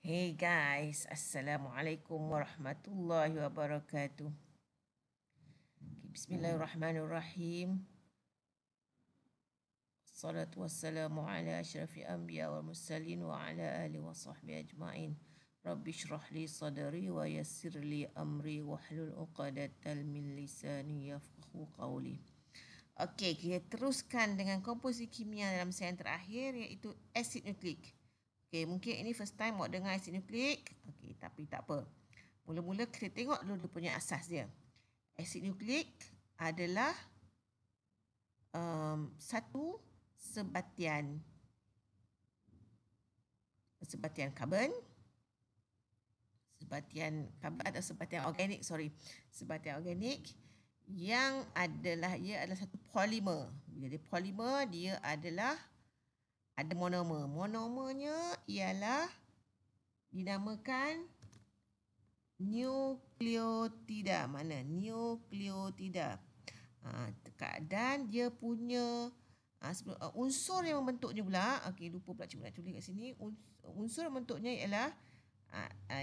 Hey guys, Assalamualaikum warahmatullahi wabarakatuh. Bismillahirrahmanirrahim. Salatu wassalamu ala asyrafil anbiya wal mursalin wa ala alihi wa sahbihi ajma'in. Rabbi shrah li sadri wa yassir li amri wahlul 'uqdatal min lisani yafqahu qawli. Okey, kita teruskan dengan komposisi kimia dalam sesi yang terakhir iaitu asid nukleik. Okey, mungkin ini first time awak dengar asid nukleik. Okey, tapi tak apa. Mula-mula kita tengok dulu dia punya asas dia. Asid nukleik adalah satu sebatian karbon, atau sebatian organik, sebatian organik yang ia adalah satu polimer. Bila dia polimer, dia adalah ada monomer. Monomernya ialah dinamakan nukleotida. Mana? Nukleotida. Dan dia punya unsur yang membentuknya pula, lupa pula cikgu nak tulis kat sini. Unsur yang membentuknya ialah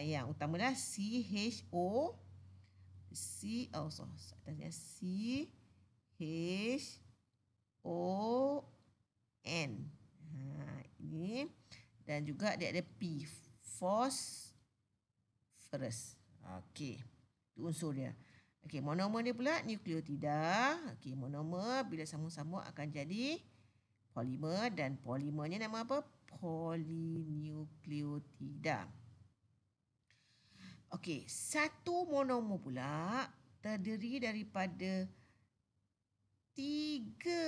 yang utama adalah CHO, ini, dan juga dia ada P, phosphorus. Okey, itu unsur dia. Okey, monomer dia pula nukleotida. Okey, monomer bila sambung-sambung akan jadi polimer, dan polimernya nama apa? Polinukleotida. Okey, satu monomer pula terdiri daripada tiga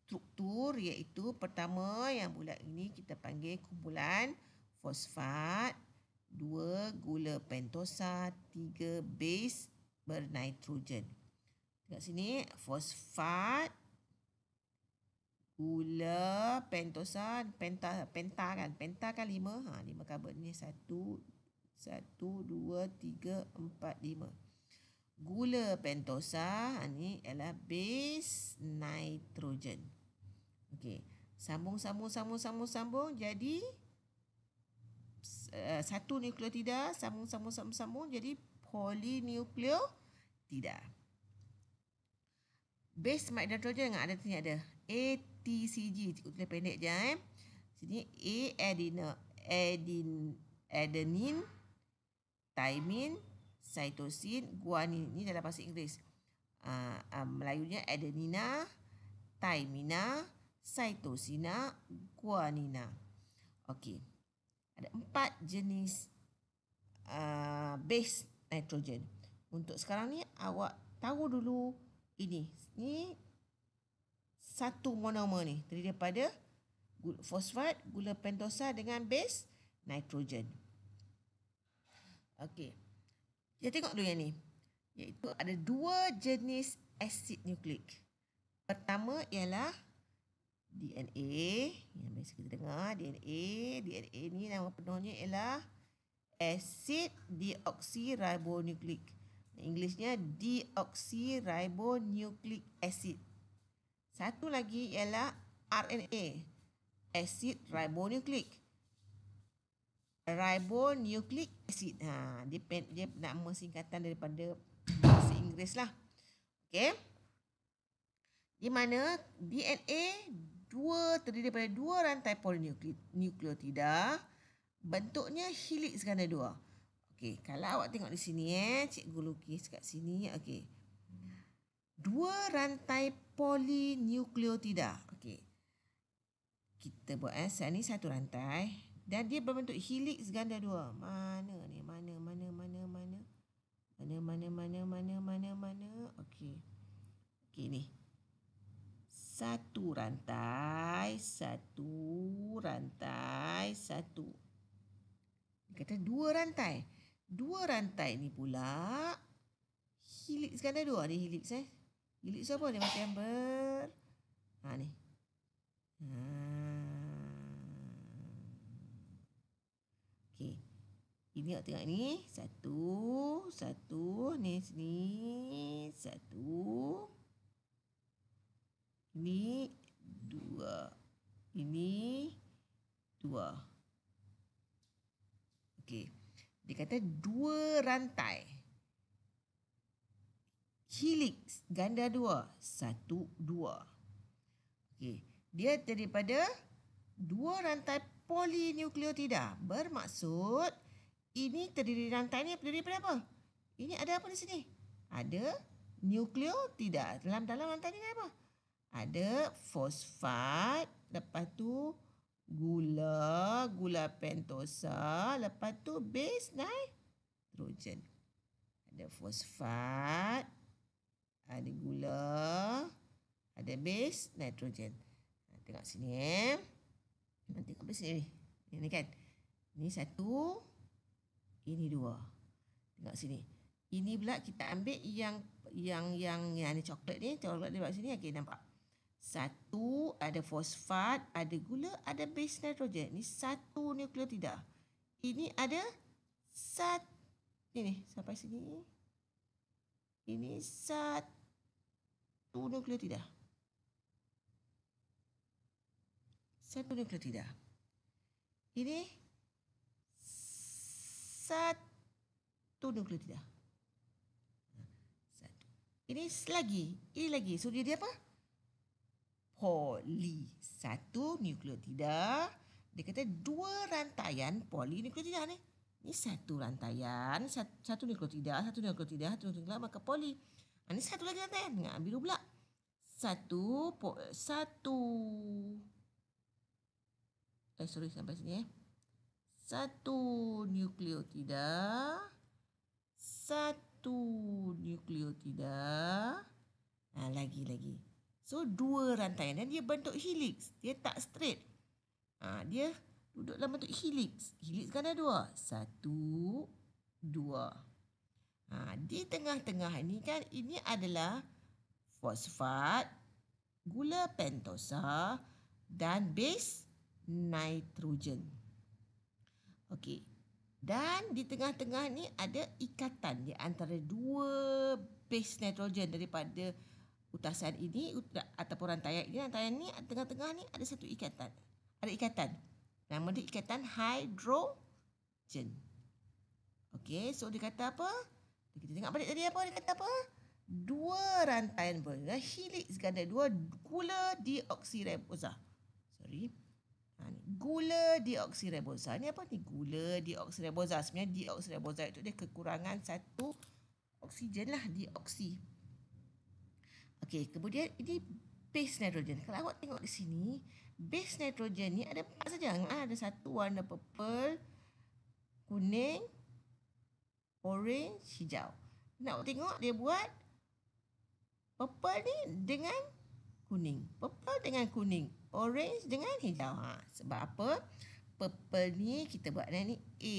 struktur, iaitu pertama yang bulat ini kita panggil kumpulan fosfat, 2 gula pentosa, 3 base bernitrogen. Tengok sini, fosfat, gula pentosa, penta kan 5. 5 karbon ni, 1 2 3 4 5. Gula pentosa ni ialah base nitrogen. Okey, sambung jadi satu nukleotida, sambung jadi polinukleotida. Base nitrogen yang ada sini ada ATCG, tulis pendek je Sini adenin, thymine, cytosine, guanin. Ini dalam bahasa Inggeris. Melayunya adenina, thymina, cytosina, guanina. Okey. Ada 4 jenis base nitrogen. Untuk sekarang ni awak tahu dulu ini. Ni satu monomer ni terdiri daripada fosfat, gula pentosa dengan base nitrogen. Okey. Kita tengok dulu yang ni. Iaitu ada 2 jenis asid nukleik. Pertama ialah DNA, yang biasa kita dengar, DNA ni nama penuhnya ialah acid deoxyribonucleic. Englishnya deoxyribonucleic acid. Satu lagi ialah RNA, acid ribonucleic acid. Dia nama singkatan daripada bahasa Inggeris lah. Okey. Di mana DNA terdiri daripada 2 rantai polinukleotida, bentuknya helix ganda 2. Okey, kalau awak tengok di sini cikgu lukis kat sini. Okey. 2 rantai polinukleotida. Okey. Kita buat saya ni satu rantai dan dia berbentuk helix ganda 2. Mana ni? Mana? Okey. Okey ni. Satu rantai. Kata 2 rantai. 2 rantai ni pula helix ganda 2. Ni helix Helix apa? Dia macam ni. Okey. Ini awak tengok ni. Satu. Ni sini. Satu. Ini 2. Ini 2. Okey. Dia kata 2 rantai. Helix ganda 2. 1, 2. Okey. Dia daripada 2 rantai polinukleotida. Bermaksud ini terdiri rantai ni terdiri daripada apa? Ini ada apa di sini? Ada nukleotida. Dalam rantai ni ada apa? Ada fosfat, lepas tu gula pentosa, lepas tu base nitrogen. Ada fosfat, ada gula, ada base nitrogen. Tengok sini Tengok di sini. Ini kan. Ini 1, ini 2. Tengok sini. Ini pula kita ambil yang ni coklat ni. Coklat dia buat sini. Okey, nampak. 1 ada fosfat, ada gula, ada base nitrogen. Ini 1 nukleotida. Ini ada 1. Ini sampai sini. Ini 1 nukleotida. 1 nukleotida. Ini 1 nukleotida. 1. Ini lagi. So dia apa? Poli. 1 nukleotida. Dia kata 2 rantaian polinukleotida ni. Ini 1 rantaian, 1 nukleotida, 1 nukleotida, 1 nukleotida, maka poli. Ini 1 lagi rantaian. Ambil pula. 1 sampai sini 1 nukleotida, 1 nukleotida. Lagi. So 2 rantaian dan dia bentuk helix. Dia tak straight. Dia duduk dalam bentuk helix. Helix kan ada 2. 1, 2. Di tengah-tengah ini kan, ini adalah fosfat, gula pentosa dan base nitrogen. Okey. Dan di tengah-tengah ni ada ikatan di antara 2 base nitrogen daripada utasan ini ataupun rantaian ini. Rantaian ni tengah-tengah ni ada satu ikatan. Ada ikatan. Nama dia ikatan hidrogen. Okey, so dia kata apa? Kita tengok balik tadi apa dia kata apa? 2 rantaian helix ganda 2 gula deoksiribosa. Gula deoksiribosa. Ni apa ni? Gula deoksiribosa. Sebenarnya deoksiribosa itu dia kekurangan satu oksigen lah, deoksi. Okey, kemudian ini base nitrogen. Kalau awak tengok di sini, base nitrogen ni ada 4 saja. Ada satu warna purple, kuning, orange, hijau. Nak tengok dia buat purple ni dengan kuning. Purple dengan kuning. Orange dengan hijau. Sebab apa? Purple ni kita buat ni A.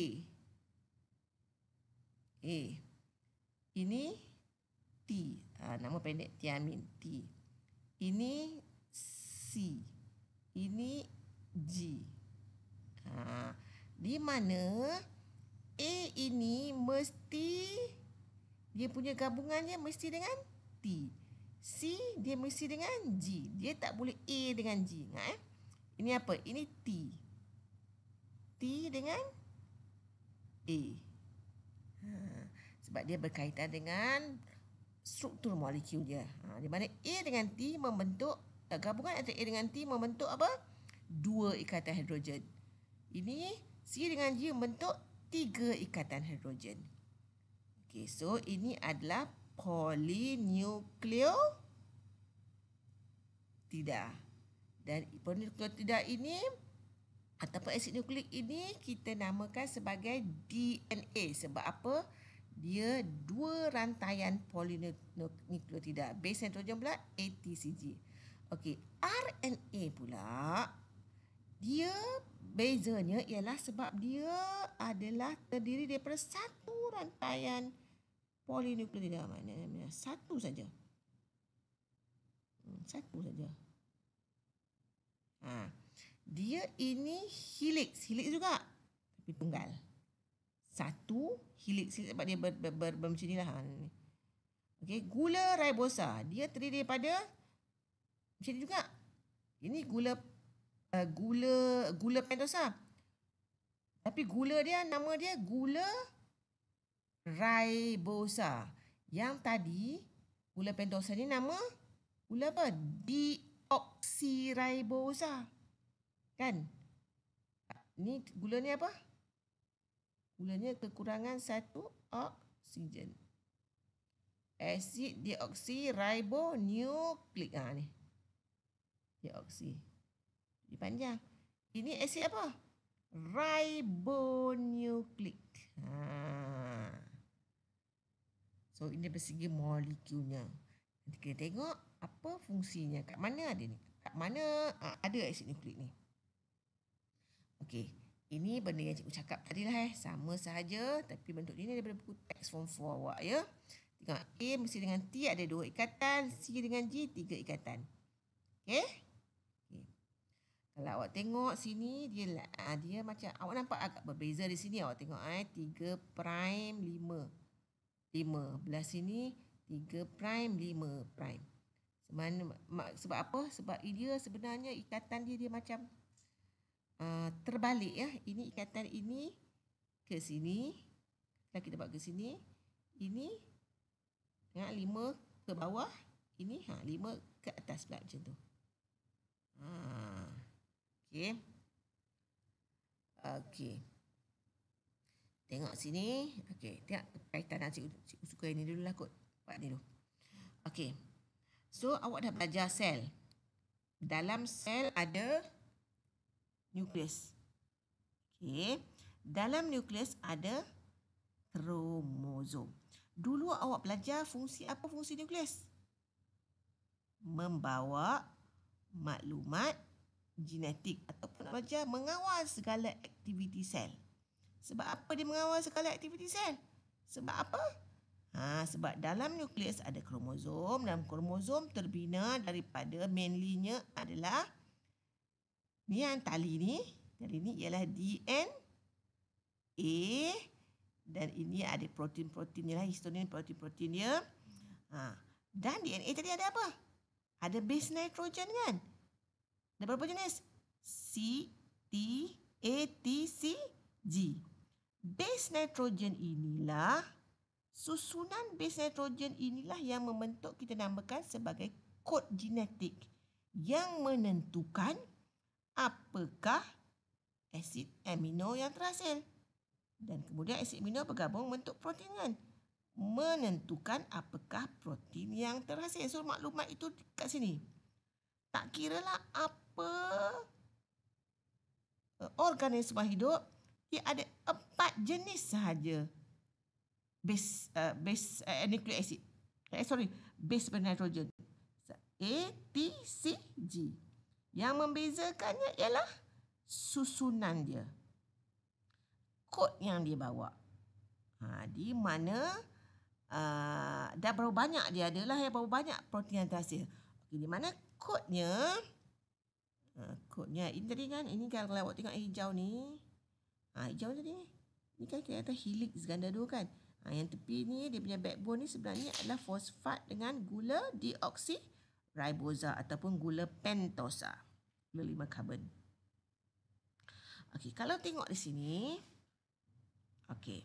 Ini T. Nama pendek tiamin. T. Ini C. Ini G. Di mana A ini mesti dia punya gabungannya mesti dengan T. C dia mesti dengan G. Dia tak boleh A dengan G. Ini apa? Ini T. T dengan A. Sebab dia berkaitan dengan struktur molekul dia. Di mana A dengan T membentuk gabungan antara A dengan T membentuk apa? 2 ikatan hidrogen. Ini C dengan G membentuk 3 ikatan hidrogen. Okey, so ini adalah polinukleotida. Dan polinukleotida ini ataupun asid nukleik ini kita namakan sebagai DNA. Sebab apa? Dia 2 rantaian polinukleotida. Base nitrogen pula ATCG. Okey, RNA pula dia bezanya ialah sebab dia adalah terdiri daripada satu rantaian polinukleotida. Maknanya satu saja. Satu saja. Dia ini helix. Helix juga. Tapi tunggal. Satu helix. Sebab dia macam ni lah. Okay. Gula ribosa. Dia terdiri daripada macam ni juga. Ini gula pentosa. Tapi gula dia, nama dia gula ribosa. Yang tadi, gula pentosa ni nama gula apa? Deoksiribosa. Kan? Ni gula ni apa? Gulanya kekurangan satu oksigen. Asid deoksiribonukleik. Ni. Deoksi. Jadi panjang. Ini asid apa? Ribonukleik. So, ini dari segi molekulnya. Nanti kita tengok apa fungsinya. Kat mana ada ni? Kat mana ada asid nukleik ni? Okey. Ini benda yang cikgu cakap tadi lah Sama sahaja tapi bentuk ni daripada buku teks form 4 awak ya. Tengok A mesti dengan T ada 2 ikatan, C dengan G 3 ikatan. Okey? Okay. Kalau awak tengok sini dia macam awak nampak agak berbeza di sini awak tengok 3 prime 5. 5 belah sini 3 prime 5 prime. Sebab apa? Sebab dia sebenarnya ikatan dia macam terbalik ya. Ini ikatan ini ke sini. Kalau kita buat ke sini, ini 5 ke bawah, ini 5 ke atas pula macam tu. Okey. Okey. Tengok sini. Okey, tengok kaitan cikgu suka ini dululah kot. Buat ni dulu. Okey. So awak dah belajar sel. Dalam sel ada nukleus. Okey. Dalam nukleus ada kromosom. Dulu awak belajar apa fungsi nukleus? Membawa maklumat genetik ataupun belajar mengawal segala aktiviti sel. Sebab apa dia mengawal segala aktiviti sel? Sebab apa? Sebab dalam nukleus ada kromosom dan kromosom terbina daripada mainly-nya adalah ni yang tali ni ialah DNA dan ini ada protein-protein lah, histonin protein-protein dia. Dan DNA tadi ada apa? Ada base nitrogen kan? Ada berapa jenis? C, T, A, T, C, G. Base nitrogen inilah, susunan base nitrogen inilah yang membentuk kita namakan sebagai kod genetik yang menentukan apakah asid amino yang terhasil. Dan kemudian asid amino bergabung membentuk protein kan? Menentukan apakah protein yang terhasil. So maklumat itu kat sini. Tak kiralah apa organisma hidup, dia ada 4 jenis sahaja base nucleic acid. Base nitrogen. A, T, C, G. Yang membezakannya ialah susunan dia. Kod yang dia bawa. Di mana dah berapa banyak dia adalah berapa banyak protein yang terhasil. Di mana kodnya ini tadi kan, ini kalau awak tengok hijau ni, hijau tadi ni, ini kan kelihatan helix ganda 2 kan. Yang tepi ni dia punya backbone ni sebenarnya adalah fosfat dengan gula deoksiribosa ataupun gula pentosa, gula 5 karbon. Okey, kalau tengok di sini, okey.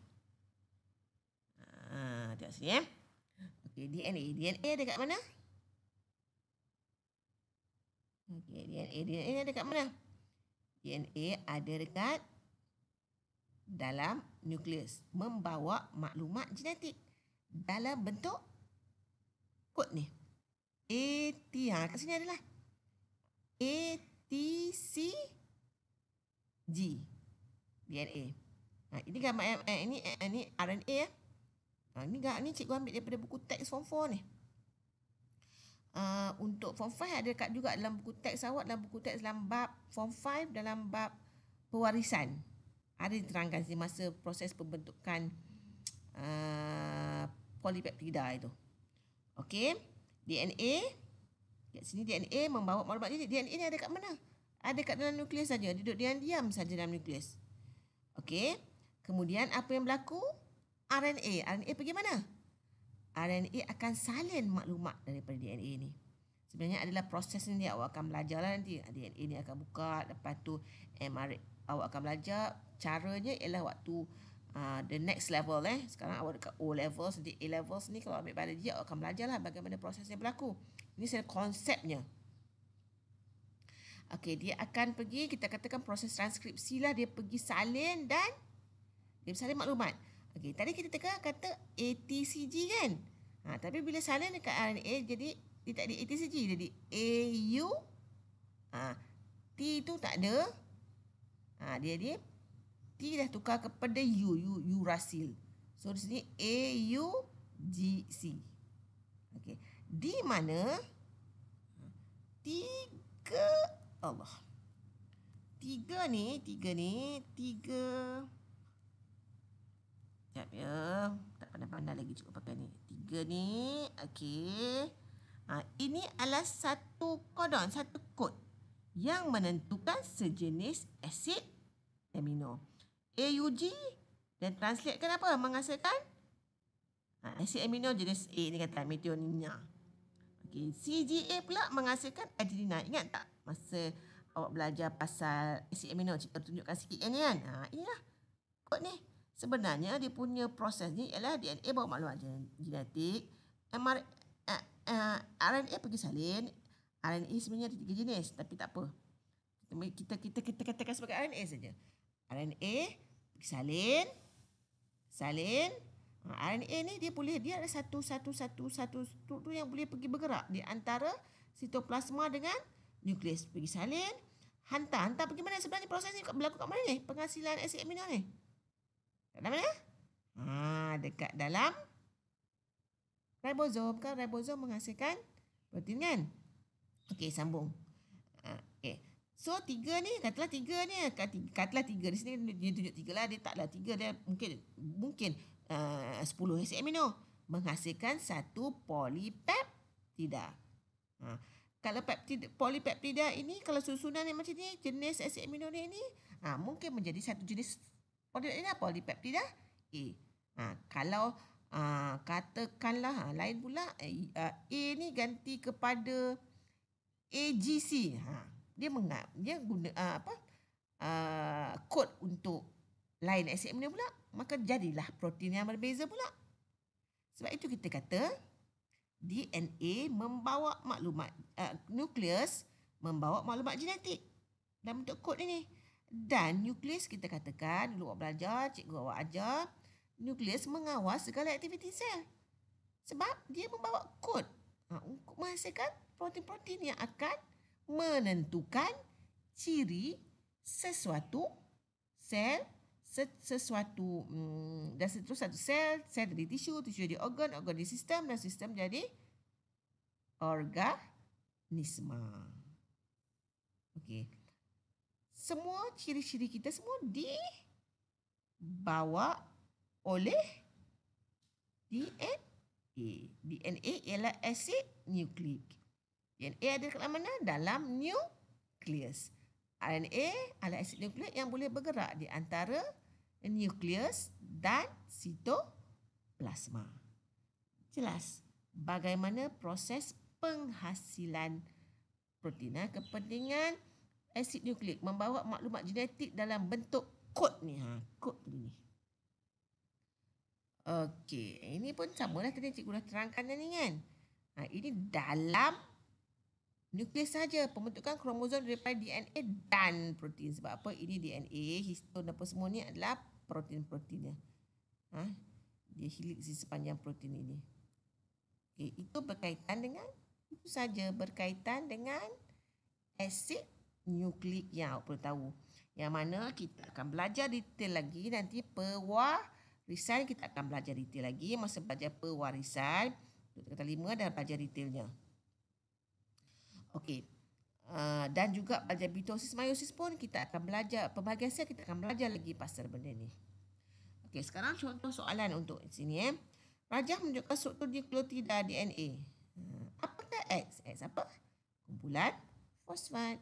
Tengok sini Okey, DNA ada kat mana? Okey, DNA ada kat mana? DNA ada dekat dalam nukleus, membawa maklumat genetik dalam bentuk kod ni. AT, kat sini adalah ATCG DNA. Ini gambar ini RNA ya. Ni cikgu ambil daripada buku teks form 4 ni. Untuk form 5 ada dekat juga dalam buku teks awak, dalam buku teks dalam bab form 5 dalam bab pewarisan. Ada diterangkan di masa proses pembentukan polipeptida itu. Okey, DNA. Kat sini DNA membawa maklumat ini. DNA ni ada kat mana? Ada kat dalam nukleus saja. Duduk diam saja dalam nukleus. Okey. Kemudian apa yang berlaku? RNA pergi mana? RNA akan salin maklumat daripada DNA ni. Sebenarnya adalah proses ni awak akan belajar lah nanti. DNA ni akan buka, lepas tu mRNA awak akan belajar. Caranya ialah waktu the next level Sekarang awak dekat O levels, nanti A levels ni kalau ambil biologi awak akan belajar lah bagaimana prosesnya berlaku. Ini saya konsepnya. Okey, dia akan pergi, kita katakan proses transkripsi lah, dia pergi salin dan dia bersalin maklumat. Okey, tadi kita kata ATCG kan? Tapi bila salin dekat RNA jadi dia tak ada ATCG, jadi AU. T tu tak ada. Dia T dah tukar kepada U, urasil. So di sini AUGC. Okey, di mana tiga sekejap ya. Tak pandai-pandai lagi cuba pakai ni. Tiga ni, okey. Ini adalah satu kodon, satu kod yang menentukan sejenis asid amino. AUG dan translatekan apa? Menghasilkan asid amino jenis A ni kata methionina. Okey, CGA pula menghasilkan adenina. Ingat tak masa awak belajar pasal asid amino, cikgu tunjukkan sikit ni kan? Inilah kod ni. Sebenarnya dia punya proses ni ialah DNA bawa maklumat genetik, RNA pergi salin. RNA sebenarnya ada 3 jenis, tapi tak apa. Kita katakan sebagai RNA saja. RNA pergi salin. RNA ni dia ada satu struktur yang boleh pergi bergerak di antara sitoplasma dengan nukleus. Pergi salin, hantar pergi mana? Sebenarnya proses ni berlaku kat mana ni? Penghasilan asid amino ni. Kat dalam mana? Dekat dalam ribosom. Kan ribosom menghasilkan protein kan? Okey, sambung. Okey. So, tiga ni. Katalah tiga di sini dia tunjuk 3 lah. Dia taklah 3. Dia mungkin 10 asid amino. Menghasilkan satu polipeptida. Kalau polipeptida ini, kalau susunan yang macam ni, jenis asid amino ni, mungkin menjadi satu jenis polipeptida A. Kalau katakanlah lain pula A ni ganti kepada AGC. Dia guna kod untuk lain asid amino pula, maka jadilah protein yang berbeza pula. Sebab itu kita kata DNA membawa maklumat, nukleus membawa maklumat genetik dalam bentuk kod ini. Dan nukleus kita katakan, dulu awak belajar, cikgu awak ajar, nukleus mengawal segala aktiviti sel. Sebab dia membawa kod untuk menghasilkan protein-protein yang akan menentukan ciri sesuatu sel, dan seterusnya sel jadi tisu jadi organ jadi sistem, dan sistem jadi organisma. Okey. Semua ciri-ciri kita semua dibawa oleh DNA. DNA ialah asid nukleik. DNA ada kat mana? Dalam nukleus. RNA adalah asid nukleik yang boleh bergerak di antara nukleus dan sitoplasma. Jelas bagaimana proses penghasilan protein. Kepentingan asid nukleik membawa maklumat genetik dalam bentuk kod ni. Kod begini. Okey, ini pun samalah tadi cikgu dah terangkan ni kan. Ini dalam nukleus saja, pembentukan kromosom daripada DNA dan protein. Sebab apa? Ini DNA, histone apa semua ni adalah protein-proteinnya. Dia helix di sepanjang protein ini. Okey, itu berkaitan dengan asid nukleik yang awak perlu tahu. Yang mana kita akan belajar detail lagi nanti pewarisan, kita akan belajar detail lagi. Masa belajar pewarisan, kata 5 dah belajar detailnya. Okey. Dan juga belajar mitosis, meiosis pun kita akan belajar. Pembahagian sel kita akan belajar lagi pasal benda ni. Okey, sekarang contoh soalan untuk sini. Rajah menunjukkan struktur nukleotida DNA. Apakah X? X apa? Kumpulan fosfat.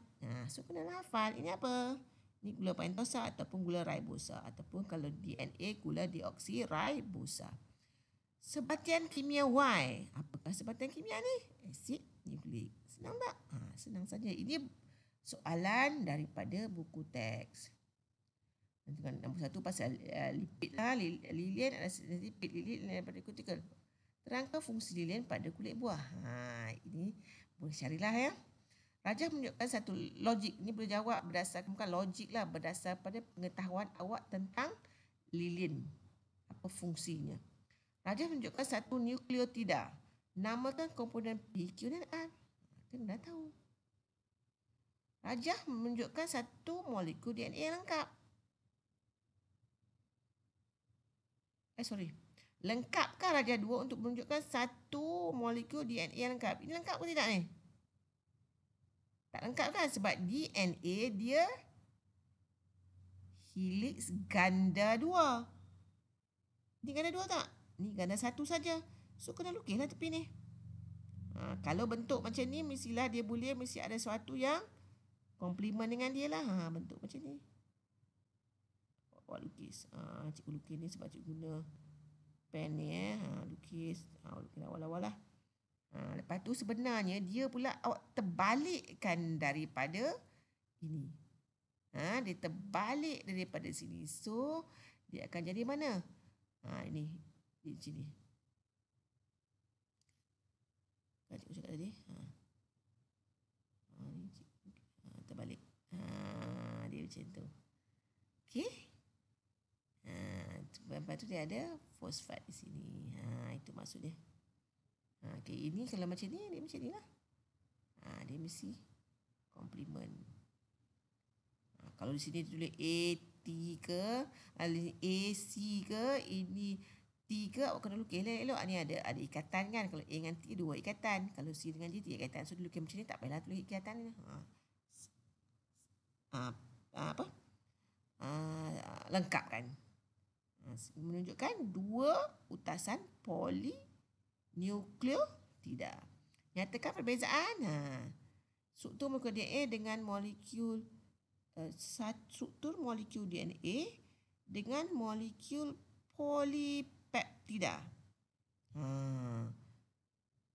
So kena hafal. Ini apa? Ini gula pentosa ataupun gula ribosa. Ataupun kalau DNA, gula deoksiribosa. Sebatian kimia Y. Apakah sebatian kimia ni? Asid nukleik. Senang tak? Senang saja. Ini soalan daripada buku teks. Nombor 1 pasal lipid lah. Lilian adalah lipid lilin daripada kutikel. Terangkan fungsi lilin pada kulit buah. Ini boleh carilah ya. Rajah menunjukkan satu logik. Ini boleh jawab berdasarkan, bukan logik lah, berdasar pada pengetahuan awak tentang lilin. Apa fungsinya. Rajah menunjukkan satu nukleotida. Namakan komponen P, Q dan R. Kita dah tahu. Rajah menunjukkan satu molekul DNA yang lengkap. Lengkapkah rajah 2 untuk menunjukkan satu molekul DNA yang lengkap? Ini lengkap ke tidak ni? Tak lengkap kan? Sebab DNA dia helix ganda 2. Ini ganda 2 tak? Ini ganda 1 saja. So kena lukislah tepi ni. Kalau bentuk macam ni, mestilah dia mesti ada sesuatu yang komplement dengan dia lah. Bentuk macam ni. Awak lukis. Cikgu lukis ni sebab cikgu guna pen ni. Lukis. Lukis awal-awal lah. Lepas tu sebenarnya dia pula awak terbalikkan daripada ini. Dia terbalik daripada sini. So, dia akan jadi mana? Ini. Di sini. Cikgu cakap tadi. Terbalik. Dia macam tu. Okey. Lepas tu dia ada fosfat di sini. Itu maksud dia. Okay, ini kalau macam ni, dia macam ni lah. Dia mesti komplement. Kalau di sini tulis AT ke, AC ke, ini T ke, awak kena lukis elok-elok. Ni ada ikatan kan. Kalau A dengan T, 2 ikatan. Kalau C dengan D, 3 ikatan. So, lukis macam ni, tak payahlah tulis ikatan ni. Lengkap kan. Menunjukkan 2 utasan polinukleotida. Nyatakan perbezaan. Struktur molekul DNA dengan molekul struktur molekul DNA dengan molekul polipeptida.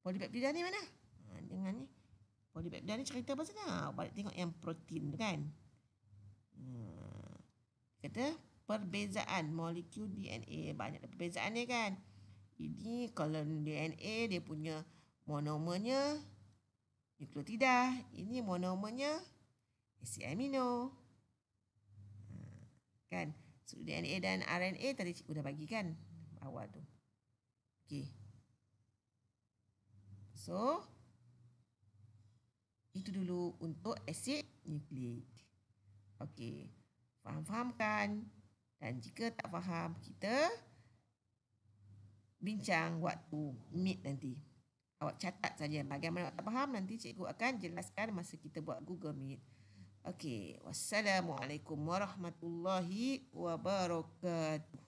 Polipeptida ni mana? Dengan ni. Polipeptida ni cerita pasal apa? Balik tengok yang protein tu kan. Kata perbezaan molekul DNA. Banyak perbezaan ni kan. Ini kalau DNA dia punya monomernya nukleotida. Ini monomernya asid amino. Kan? So, DNA dan RNA tadi cikgu dah bagi kan? Awal tu. Okey. So, itu dulu untuk asid nukleik. Okey. Faham-faham kan? Dan jika tak faham, kita bincang waktu meet nanti. Awak catat saja. Bagaimana awak tak faham, nanti cikgu akan jelaskan masa kita buat Google Meet. Okey. Wassalamualaikum warahmatullahi wabarakatuh.